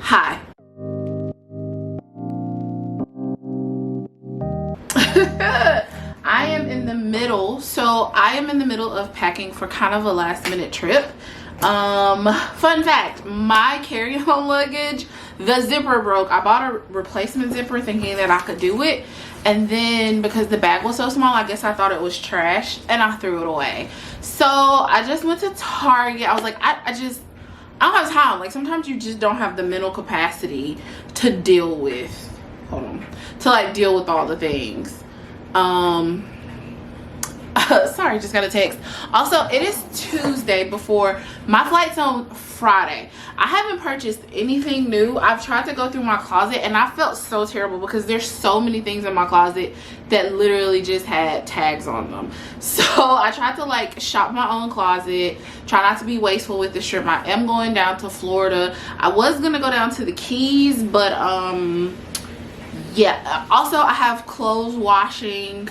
Hi. I am in the middle of packing for kind of a last minute trip. Fun fact, my carry-on luggage, the zipper broke. I bought a replacement zipper thinking that I could do it, and then because the bag was so small, I guess I thought it was trash and I threw it away. So I just went to Target. I was like, I don't have time. Like, sometimes you just don't have the mental capacity to deal with deal with all the things. Sorry, just got a text. Also, it is Tuesday before my flight's on Friday. I haven't purchased anything new. I've tried to go through my closet and I felt so terrible because there's so many things in my closet that literally just had tags on them. So I tried to like shop my own closet, try not to be wasteful with this trip. I am going down to Florida. I was gonna go down to the Keys, but yeah, also I have clothes washing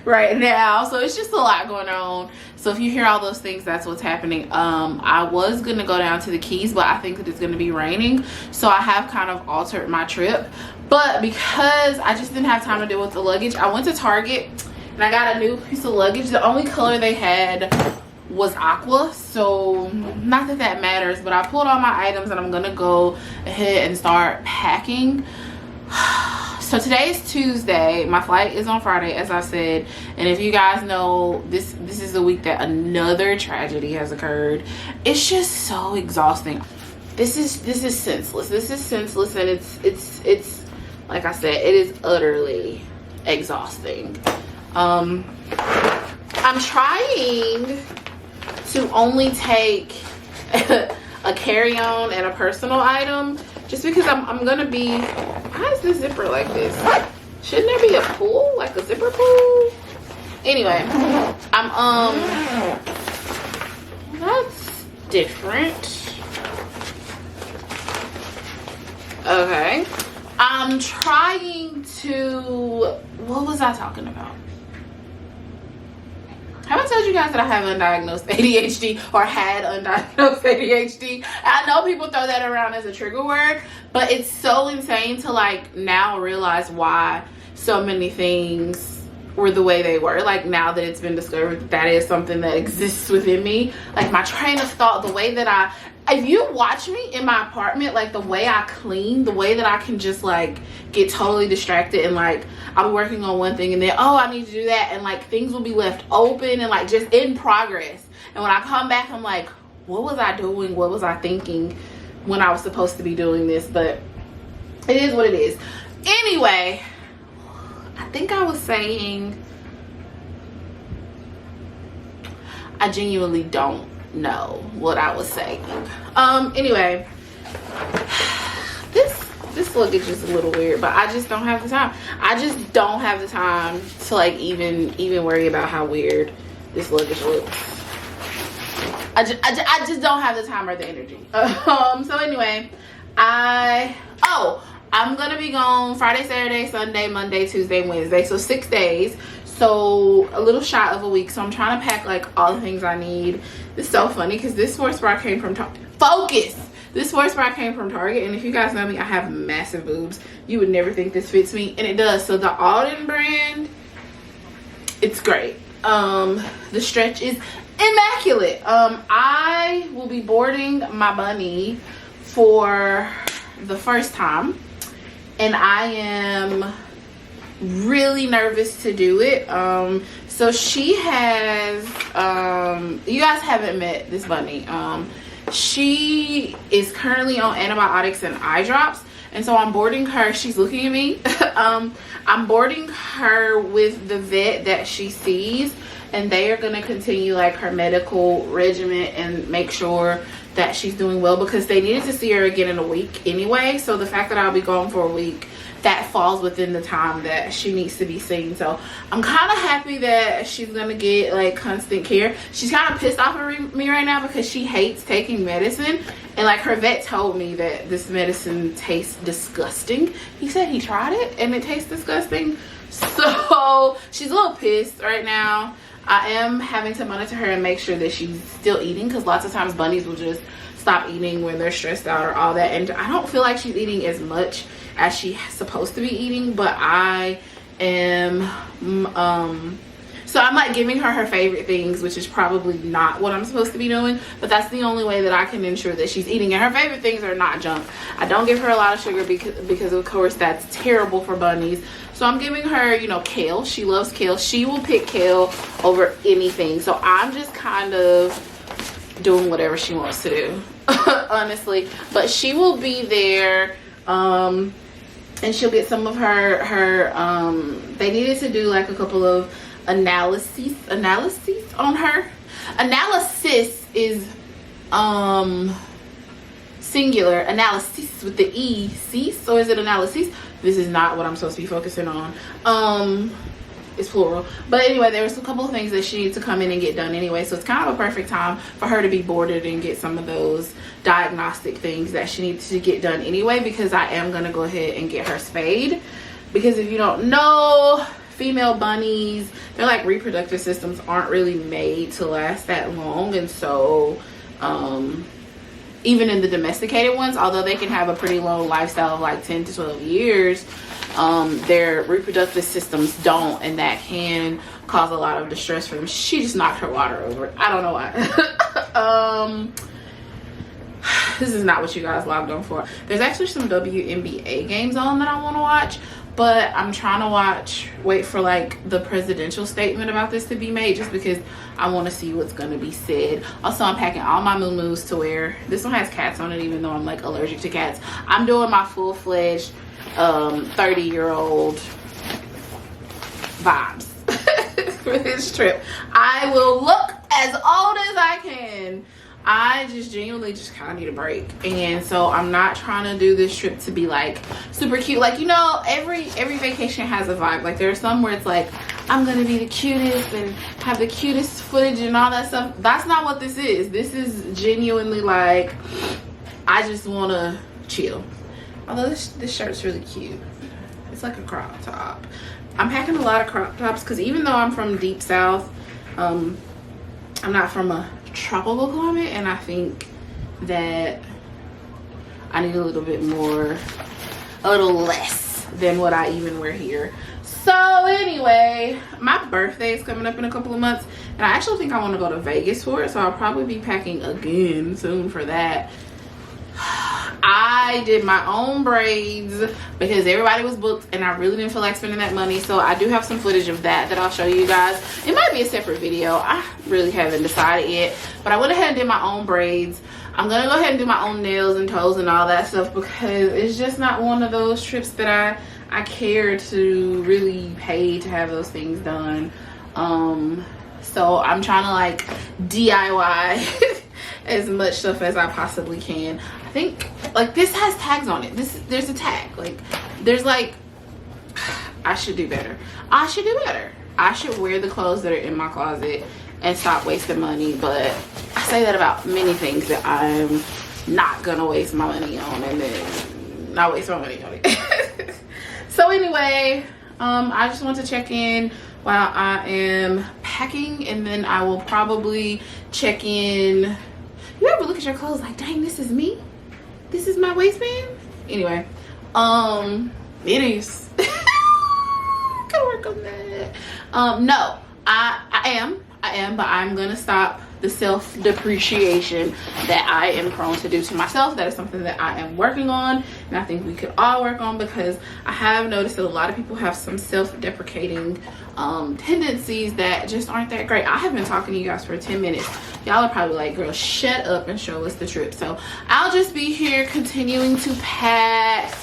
right now, so it's just a lot going on. So if you hear all those things, that's what's happening. I was gonna go down to the Keys, but I think that it's gonna be raining, so I have kind of altered my trip. But because I just didn't have time to deal with the luggage, I went to Target and I got a new piece of luggage. The only color they had was aqua, so not that that matters, but I pulled all my items and I'm gonna go ahead and start packing. So today is Tuesday. My flight is on Friday, as I said, and if you guys know, this is the week that another tragedy has occurred. It's just so exhausting. This is senseless. This is senseless, and it's like I said, it is utterly exhausting. I'm trying to only take a carry-on and a personal item, just because I'm gonna be, why is this zipper like this? Shouldn't there be a pool, like a zipper pool? Anyway, that's different. Okay, I'm trying to, what was I talking about? Have I told you guys that I have undiagnosed ADHD, or had undiagnosed ADHD? I know people throw that around as a trigger word, but it's so insane to like now realize why so many things were the way they were. Like, now that it's been discovered that is something that exists within me. Like, my train of thought, the way that if you watch me in my apartment, like the way I clean, the way that I can just like get totally distracted and like I'm working on one thing and then, oh, I need to do that, and like things will be left open and like just in progress. And when I come back, I'm like, what was I doing? What was I thinking when I was supposed to be doing this? But it is what it is. Anyway, I think I was saying, I genuinely don't know what I was saying. Anyway, this luggage is a little weird, but I just don't have the time. I just don't have the time to like even worry about how weird this luggage looks. I just don't have the time or the energy. So anyway, I'm gonna be gone Friday, Saturday, Sunday, Monday, Tuesday, Wednesday, so 6 days. So a little shy of a week. So I'm trying to pack like all the things I need. It's so funny because this sports bra came from Target. This sports bra came from Target, and if you guys know me, I have massive boobs. You would never think this fits me, and it does. So the Alden brand, it's great. The stretch is immaculate. I will be boarding my bunny for the first time, and I am really nervous to do it. So she has, you guys haven't met this bunny. She is currently on antibiotics and eye drops, and so I'm boarding her. She's looking at me. I'm boarding her with the vet that she sees, and they are going to continue like her medical regimen and make sure that she's doing well, because they needed to see her again in a week anyway. So the fact that I'll be gone for a week, that falls within the time that she needs to be seen. So I'm kind of happy that she's gonna get like constant care. She's kind of pissed off at me right now because she hates taking medicine, and like her vet told me that this medicine tastes disgusting. He said he tried it and it tastes disgusting. So she's a little pissed right now. I am having to monitor her and make sure that she's still eating, because lots of times bunnies will just stop eating when they're stressed out or all that. And I don't feel like she's eating as much as she's supposed to be eating, but I am so I'm like giving her favorite things, which is probably not what I'm supposed to be doing, but that's the only way that I can ensure that she's eating. And her favorite things are not junk. I don't give her a lot of sugar because of course that's terrible for bunnies. So I'm giving her, you know, kale. She loves kale. She will pick kale over anything. So I'm just kind of doing whatever she wants to do, honestly. But she will be there, and she'll get some of her they needed to do like a couple of analyses on her. Analysis is singular, analysis with the E, cease, or is it analysis? This is not what I'm supposed to be focusing on. It's plural. But anyway, there was a couple of things that she needs to come in and get done anyway, so it's kind of a perfect time for her to be boarded and get some of those diagnostic things that she needs to get done anyway, because I am going to go ahead and get her spayed. Because if you don't know, female bunnies, their like reproductive systems aren't really made to last that long, and so even in the domesticated ones, although they can have a pretty long lifestyle of like 10 to 12 years, their reproductive systems don't, and that can cause a lot of distress for them. She just knocked her water over. I don't know why. This is not what you guys logged on for. There's actually some WNBA games on that I want to watch, but I'm trying to wait for like the presidential statement about this to be made, just because I want to see what's going to be said. Also, I'm packing all my moo-moos to wear. This one has cats on it, even though I'm like allergic to cats. I'm doing my full-fledged 30-year-old vibes for this trip. I will look as old as I can. I just genuinely just kind of need a break, and so I'm not trying to do this trip to be like super cute. Like, you know, every vacation has a vibe. Like, there are some where it's like, I'm gonna be the cutest and have the cutest footage and all that stuff. That's not what this is. This is genuinely like, I just want to chill. Although this shirt's really cute. It's like a crop top. I'm packing a lot of crop tops because even though I'm from deep south, I'm not from a tropical climate, and I think that I need a little less than what I even wear here. So anyway, my birthday is coming up in a couple of months, and I actually think I want to go to Vegas for it, so I'll probably be packing again soon for that. I did my own braids because everybody was booked and I really didn't feel like spending that money, so I do have some footage of that I'll show you guys. It might be a separate video. I really haven't decided yet, but I went ahead and did my own braids. I'm gonna go ahead and do my own nails and toes and all that stuff because it's just not one of those trips that I care to really pay to have those things done. So I'm trying to like DIY as much stuff as I possibly can. I think like this has tags on it. There's a tag. Like there's like, I should do better. I should wear the clothes that are in my closet and stop wasting money. But I say that about many things that I'm not gonna waste my money on, and then not waste my money on it. So anyway, I just want to check in while I am packing, and then I will probably check in. You ever look at your clothes like, dang, this is me? This is my waistband? Anyway, it is. Gotta work on that. No, I am, but I'm gonna stop the self-depreciation that I am prone to do to myself. That is something that I am working on, and I think we could all work on, because I have noticed that a lot of people have some self-deprecating tendencies that just aren't that great. I have been talking to you guys for 10 minutes. Y'all are probably like, girl, shut up and show us the trip. So I'll just be here continuing to pack,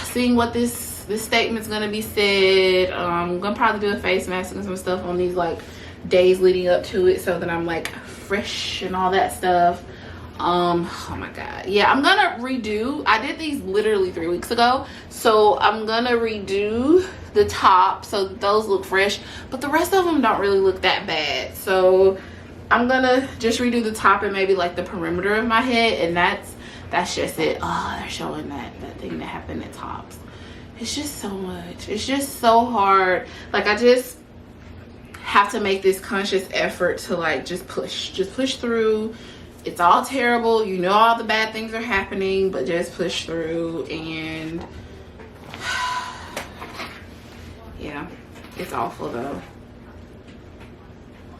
seeing what this statement's gonna be said. I'm gonna probably do a face mask and some stuff on these like days leading up to it, so that I'm like fresh and all that stuff. Oh my god, yeah, I'm gonna redo, I did these literally 3 weeks ago, so I'm gonna redo the top so those look fresh, but the rest of them don't really look that bad. So I'm gonna just redo the top and maybe like the perimeter of my head, and that's just it. Oh, they're showing that thing that happened at Tops. It's just so much. It's just so hard. Like, I just have to make this conscious effort to like just push through it's all terrible. You know all the bad things are happening, but just push through. And yeah, it's awful though.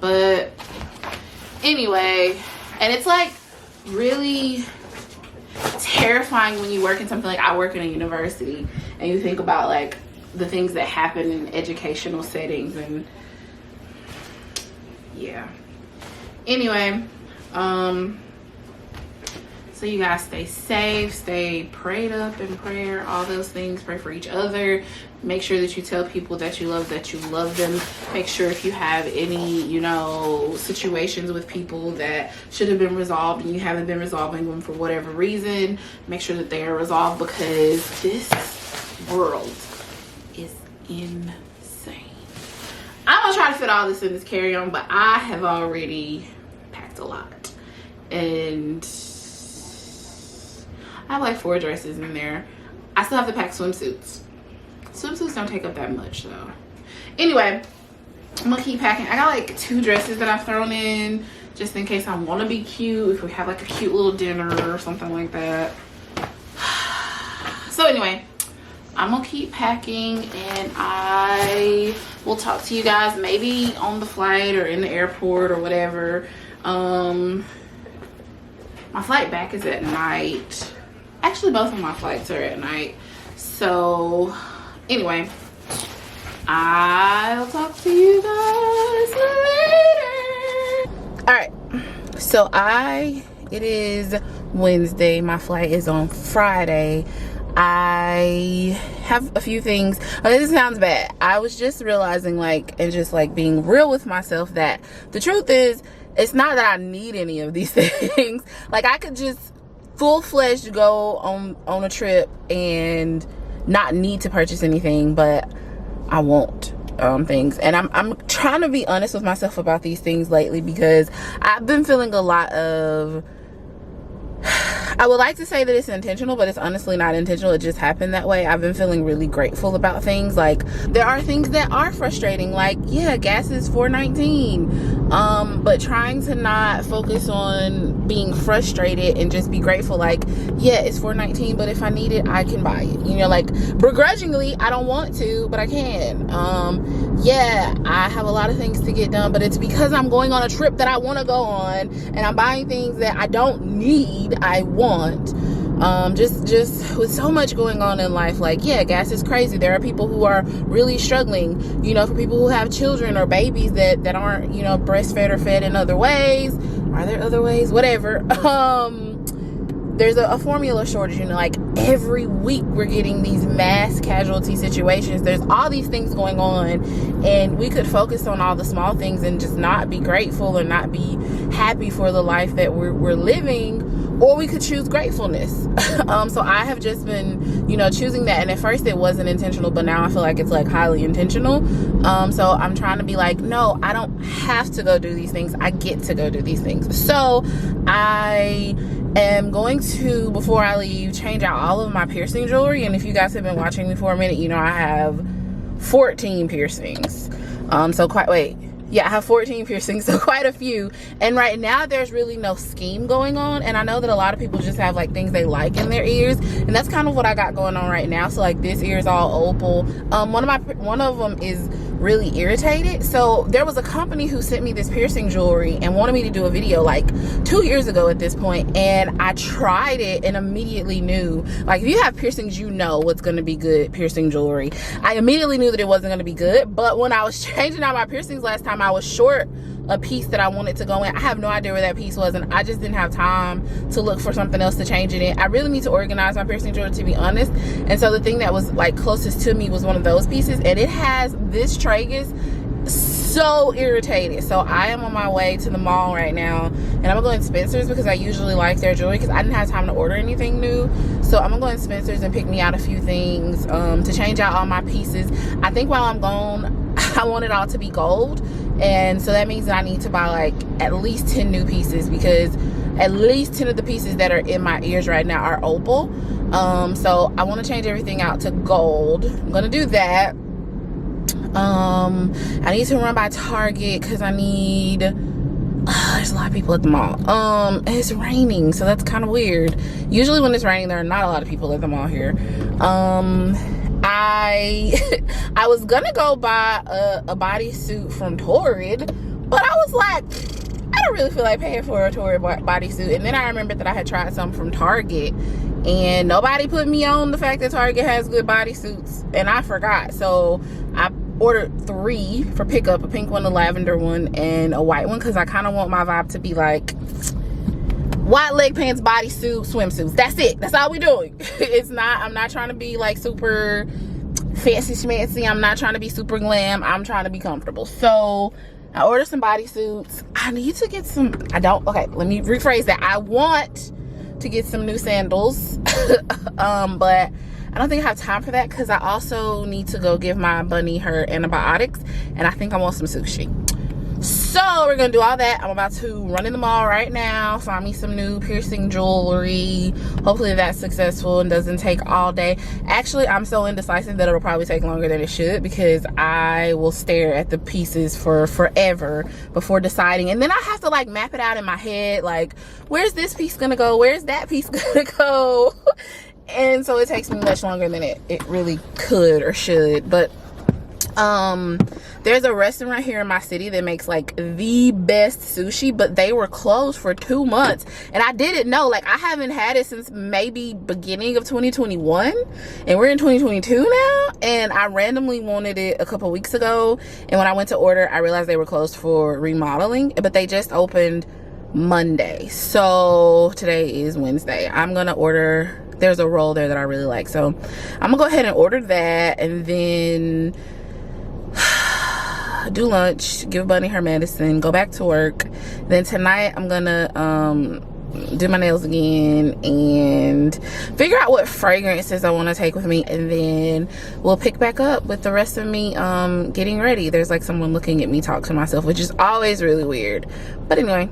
But anyway, and it's like really terrifying when you work in something like I work in a university and you think about like the things that happen in educational settings. And yeah, anyway, so you guys stay safe, stay prayed up in prayer, all those things. Pray for each other. Make sure that you tell people that you love them. Make sure if you have any, you know, situations with people that should have been resolved and you haven't been resolving them for whatever reason, make sure that they are resolved, because this world is insane. I'm gonna try to fit all this in this carry-on, but I have already packed a lot. And I have like 4 dresses in there. I still have to pack swimsuits. Swimsuits don't take up that much though. Anyway, I'm gonna keep packing. I got like 2 dresses that I've thrown in just in case I want to be cute, if we have like a cute little dinner or something like that. So anyway, I'm gonna keep packing and I will talk to you guys maybe on the flight or in the airport or whatever. My flight back is at night. Actually, both of my flights are at night. So anyway, I'll talk to you guys later. All right, so it is Wednesday. My flight is on Friday. I have a few things. Okay, this sounds bad. I was just realizing, like, and just like being real with myself, that the truth is, it's not that I need any of these things. Like, I could just full-fledged go on a trip and not need to purchase anything, but I won't. Things, and I'm trying to be honest with myself about these things lately, because I've been feeling a lot of, I would like to say that it's intentional, but it's honestly not intentional. It just happened that way. I've been feeling really grateful about things. Like, there are things that are frustrating, like, yeah, gas is $4.19, but trying to not focus on being frustrated and just be grateful. Like, yeah, it's $4.19, but if I need it, I can buy it, you know. Like, begrudgingly, I don't want to, but I can. Yeah, I have a lot of things to get done, but it's because I'm going on a trip that I want to go on, and I'm buying things that I don't need, I want. Just with so much going on in life. Like, yeah, gas is crazy. There are people who are really struggling, you know, for people who have children or babies that aren't, you know, breastfed or fed in other ways. Are there other ways? Whatever. There's a formula shortage, you know, like every week we're getting these mass casualty situations. There's all these things going on, and we could focus on all the small things and just not be grateful or not be happy for the life that we're living, or we could choose gratefulness. So I have just been, you know, choosing that, and at first it wasn't intentional, but now I feel like it's like highly intentional. So I'm trying to be like, no, I don't have to go do these things. I get to go do these things. So I am going to, before I leave, change out all of my piercing jewelry. And if you guys have been watching me for a minute, you know I have 14 piercings. I have 14 piercings, so quite a few. And right now there's really no scheme going on, and I know that a lot of people just have like things they like in their ears, and that's kind of what I got going on right now. So like, this ear is all opal. One of them is really irritated. So there was a company who sent me this piercing jewelry and wanted me to do a video like 2 years ago at this point, and I tried it and immediately knew, like, if you have piercings, you know what's going to be good piercing jewelry. I immediately knew that it wasn't going to be good, but when I was changing out my piercings last time, I was short a piece that I wanted to go in. I have no idea where that piece was, and I just didn't have time to look for something else to change it in. I really need to organize my piercing jewelry, to be honest. And so the thing that was like closest to me was one of those pieces, and it has this tragus so irritated. So I am on my way to the mall right now, and I'm gonna go in Spencer's because I usually like their jewelry, because I didn't have time to order anything new. So I'm gonna go in Spencer's and pick me out a few things to change out all my pieces. I think while I'm gone, I want it all to be gold, and so that means that I need to buy like at least 10 new pieces, because at least 10 of the pieces that are in my ears right now are opal. So I want to change everything out to gold. I'm gonna do that. I need to run by Target because I need There's a lot of people at the mall. It's raining, so that's kind of weird. Usually when it's raining, there are not a lot of people at the mall here. I I was gonna go buy a bodysuit from Torrid, but I was like, I don't really feel like paying for a Torrid bodysuit. And then I remembered that I had tried some from Target, and nobody put me on the fact that Target has good bodysuits, and I forgot. So I ordered 3 for pickup, a pink one, a lavender one, and a white one, because I kind of want my vibe to be like white leg pants, bodysuit, swimsuits. That's it. That's all we're doing. I'm not trying to be like super fancy schmancy. I'm not trying to be super glam. I'm trying to be comfortable. So I ordered some bodysuits. I need to get some, okay, let me rephrase that. I want to get some new sandals, but I don't think I have time for that, because I also need to go give my bunny her antibiotics, and I think I want some sushi. So we're gonna do all that. I'm about to run in the mall right now, find me some new piercing jewelry. Hopefully that's successful and doesn't take all day. Actually, I'm so indecisive that it'll probably take longer than it should, because I will stare at the pieces for forever before deciding, and then I have to like map it out in my head, like where's this piece gonna go, where's that piece gonna go. And so it takes me much longer than it really could or should. But there's a restaurant here in my city that makes like the best sushi, but they were closed for 2 months, and I didn't know. Like, I haven't had it since maybe beginning of 2021, and we're in 2022 now, and I randomly wanted it a couple weeks ago, and when I went to order, I realized they were closed for remodeling, but they just opened Monday. So today is Wednesday. I'm gonna order, there's a roll there that I really like, so I'm gonna go ahead and order that, and then do lunch, give Bunny her medicine, go back to work. Then tonight I'm gonna do my nails again and figure out what fragrances I want to take with me, and then we'll pick back up with the rest of me getting ready. There's like someone looking at me talk to myself, which is always really weird, but anyway,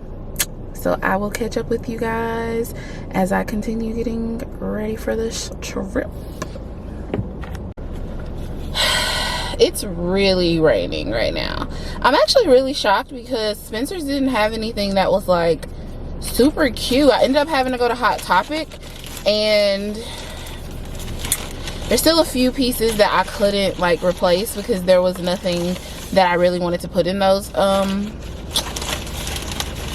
so I will catch up with you guys as I continue getting ready for this trip. It's really raining right now. I'm actually really shocked because Spencer's didn't have anything that was like super cute. I ended up having to go to Hot Topic, and there's still a few pieces that I couldn't like replace because there was nothing that I really wanted to put in those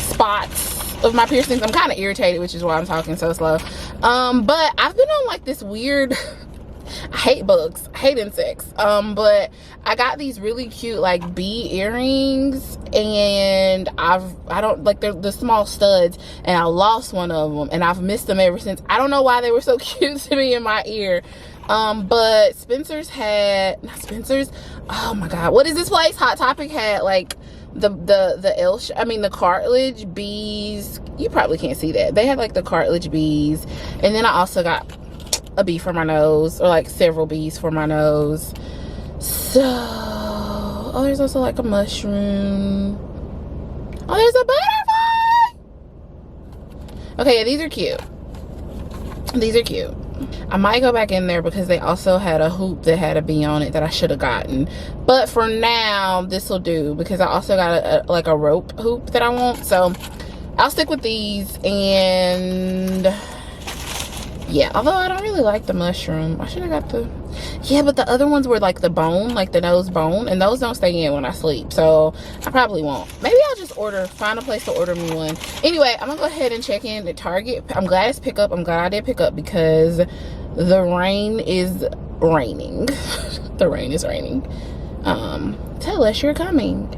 spots of my piercings. I'm kind of irritated, which is why I'm talking so slow. But I've been on like this weird I hate bugs, I hate insects, but I got these really cute like bee earrings, and I don't like, they're the small studs, and I lost one of them, and I've missed them ever since. I don't know why they were so cute to me in my ear. But Spencer's had, not Spencer's, oh my god, what is this place? Hot Topic had like the cartilage bees. You probably can't see that. They had like the cartilage bees, and then I also got a bee for my nose, or like several bees for my nose. So, oh, there's also like a mushroom. Oh, there's a butterfly. Okay, yeah, these are cute. These are cute. I might go back in there because they also had a hoop that had a bee on it that I should have gotten, but for now this will do, because I also got a rope hoop that I want. So I'll stick with these. And yeah, although I don't really like the mushroom. I should have got the, yeah, but the other ones were like the bone, like the nose bone, and those don't stay in when I sleep, so I probably won't. Maybe I'll just find a place to order me one. Anyway, I'm gonna go ahead and check in at Target. I'm glad it's pickup. I'm glad I did pick up, because the rain is raining. The rain is raining. Tell us you're coming.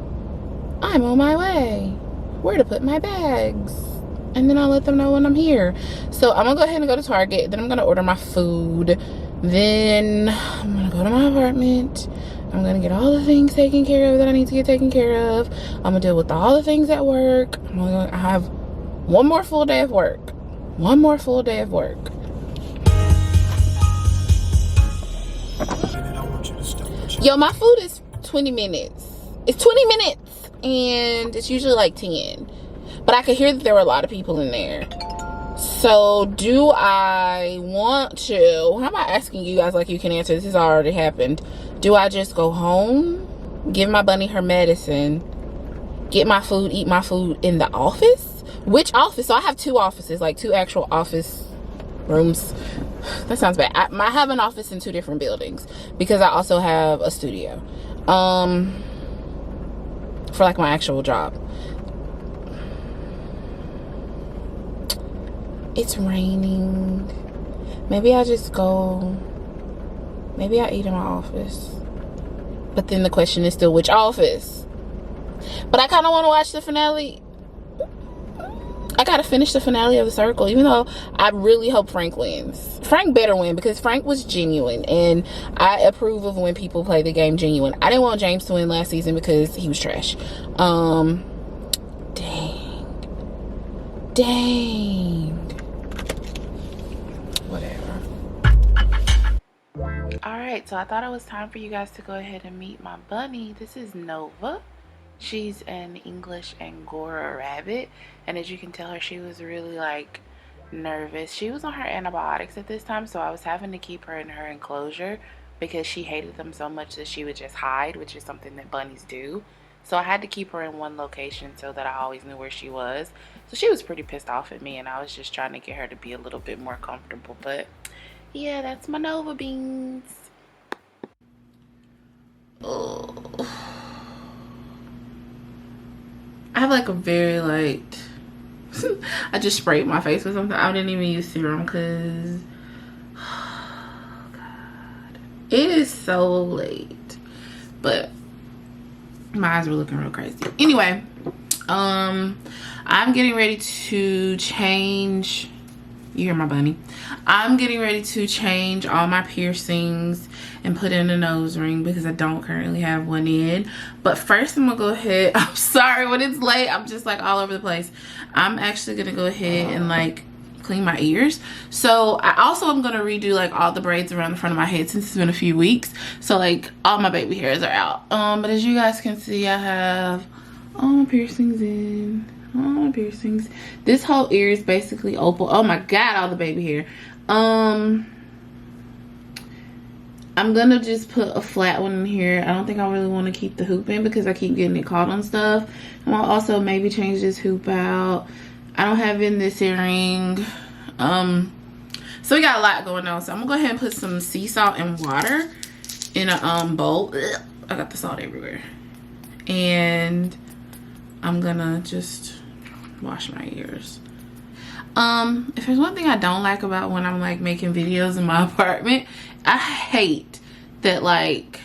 I'm on my way. Where to put my bags? And then I'll let them know when I'm here. So I'm gonna go ahead and go to Target. Then I'm gonna order my food. Then I'm gonna go to my apartment. I'm gonna get all the things taken care of that I need to get taken care of. I'm gonna deal with all the things at work. I have one more full day of work. One more full day of work. Yo, my food is 20 minutes. It's 20 minutes, and it's usually like 10. But I could hear that there were a lot of people in there. So do I want to, how am I asking you guys like you can answer? This has already happened. Do I just go home, give my bunny her medicine, get my food, eat my food in the office. Which office? So I have 2 offices, like 2 actual office rooms. That sounds bad. I have an office in 2 different buildings because I also have a studio for like my actual job. It's raining. Maybe I just go, maybe I eat in my office. But then the question is still which office. But I kind of want to watch the finale. I gotta finish the finale of The Circle, even though I really hope Frank wins. Frank better win because Frank was genuine, and I approve of when people play the game genuine. I didn't want James to win last season because he was trash. Dang. Whatever. Alright, so I thought it was time for you guys to go ahead and meet my bunny. This is Nova. She's an English Angora rabbit, and as you can tell her, she was really like nervous. She was on her antibiotics at this time, so I was having to keep her in her enclosure because she hated them so much that she would just hide, which is something that bunnies do. So I had to keep her in one location so that I always knew where she was. So she was pretty pissed off at me, and I was just trying to get her to be a little bit more comfortable. But yeah, that's my Nova beans. Oh, I have like a very light I just sprayed my face with something. I didn't even use serum because oh god, it is so late, but my eyes were looking real crazy. Anyway, I'm getting ready to change. You hear my bunny? I'm getting ready to change all my piercings and put in a nose ring because I don't currently have one in. But first I'm gonna go ahead. I'm sorry when it's late, I'm just like all over the place. I'm actually gonna go ahead and like clean my ears. So I also am gonna redo like all the braids around the front of my head since it's been a few weeks. So like all my baby hairs are out. But as you guys can see, I have all my piercings in. All my piercings. This whole ear is basically opal. Oh my god, all the baby hair. I'm gonna just put a flat one in here. I don't think I really want to keep the hoop in because I keep getting it caught on stuff. And I'll also maybe change this hoop out. I don't have in this earring. So we got a lot going on. So I'm gonna go ahead and put some sea salt and water in a bowl. Ugh, I got the salt everywhere. And I'm gonna just wash my ears. If there's one thing I don't like about when I'm like making videos in my apartment, I hate that like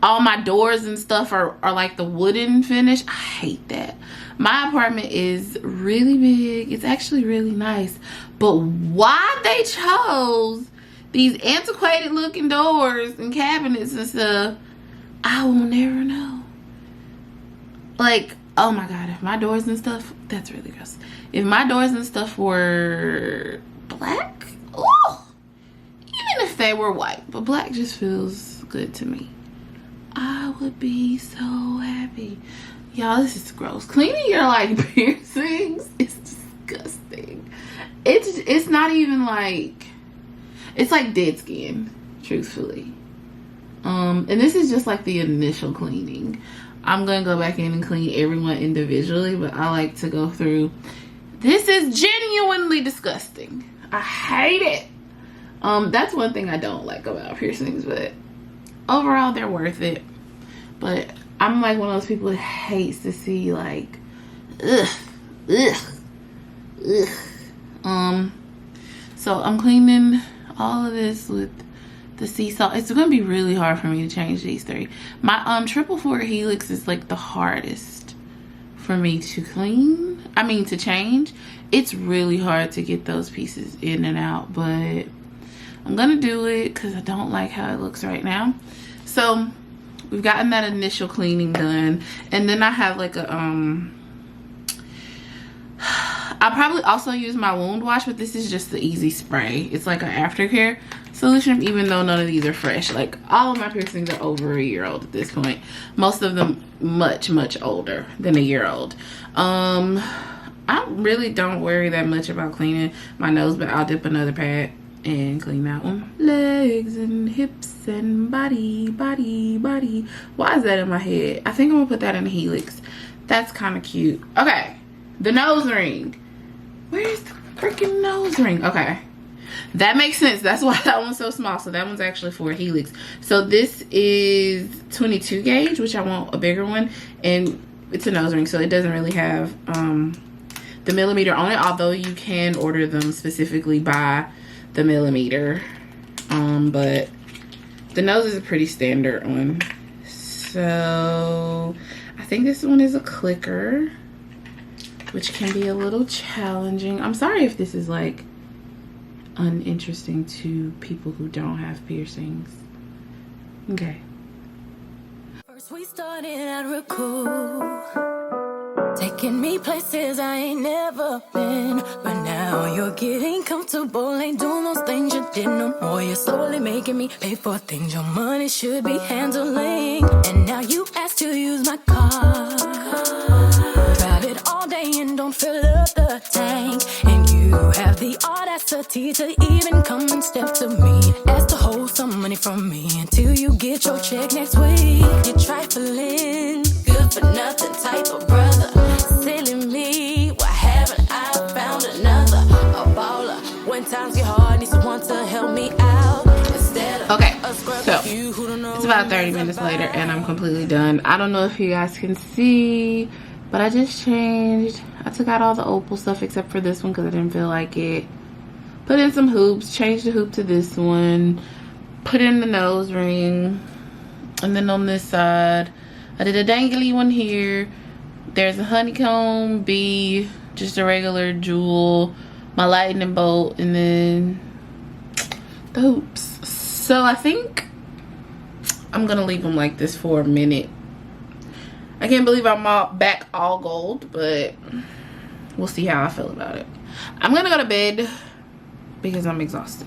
all my doors and stuff are like the wooden finish. I hate that. My apartment is really big. It's actually really nice, but why they chose these antiquated looking doors and cabinets and stuff, I will never know. Like, oh my god, if my doors and stuff, that's really gross. If my doors and stuff were black, oh, even if they were white, but black just feels good to me, I would be so happy. Y'all, this is gross. Cleaning your like piercings is disgusting. It's not even like, it's like dead skin, truthfully. And this is just like the initial cleaning. I'm gonna go back in and clean everyone individually, but I like to go through. This is genuinely disgusting. I hate it. That's one thing I don't like about piercings, but overall they're worth it. But I'm like one of those people that hates to see like ugh. So I'm cleaning all of this with the sea salt. It's gonna be really hard for me to change these 3. My 444 helix is like the hardest for me to clean. I mean to change. It's really hard to get those pieces in and out, but I'm gonna do it because I don't like how it looks right now. So we've gotten that initial cleaning done, and then I have like a I'll probably also use my wound wash, but this is just the easy spray. It's like an aftercare solution, even though none of these are fresh. Like all of my piercings are over a year old at this point. Most of them much older than a year old. I really don't worry that much about cleaning my nose, but I'll dip another pad and clean that one. Legs and hips and body. Why is that in my head? I think I'm gonna put that in a helix. That's kind of cute. Okay, the nose ring. Where's the freaking nose ring? Okay, that makes sense. That's why that one's so small. So that one's actually for a helix. So this is 22 gauge, which I want a bigger one, and it's a nose ring, so it doesn't really have the millimeter on it, although you can order them specifically by the millimeter. But the nose is a pretty standard one. So I think this one is a clicker, which can be a little challenging. I'm sorry if this is like uninteresting to people who don't have piercings. Okay. First we started out real cool, taking me places I ain't never been. But now you're getting comfortable, ain't doing those things you did no more. You're slowly making me pay for things your money should be handling. And now you ask to use my car, drive it all day and don't fill up the tank. And you have the audacity to even come and step to me, ask to hold some money from me until you get your check next week. You're trifling, good for nothing type of brother. Silly me, why haven't I found another? A baller, when times get hard, need someone to help me out. Okay, so it's about 30 minutes later and I'm completely done. I don't know if you guys can see, but I just changed. I took out all the opal stuff except for this one because I didn't feel like it. Put in some hoops, changed the hoop to this one, put in the nose ring, and then on this side I did a dangly one here. There's a honeycomb bee, just a regular jewel, my lightning bolt, and then the hoops. So I think I'm gonna leave them like this for a minute. I can't believe I'm back all gold, but we'll see how I feel about it. I'm gonna go to bed because I'm exhausted.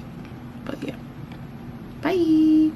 But yeah, bye.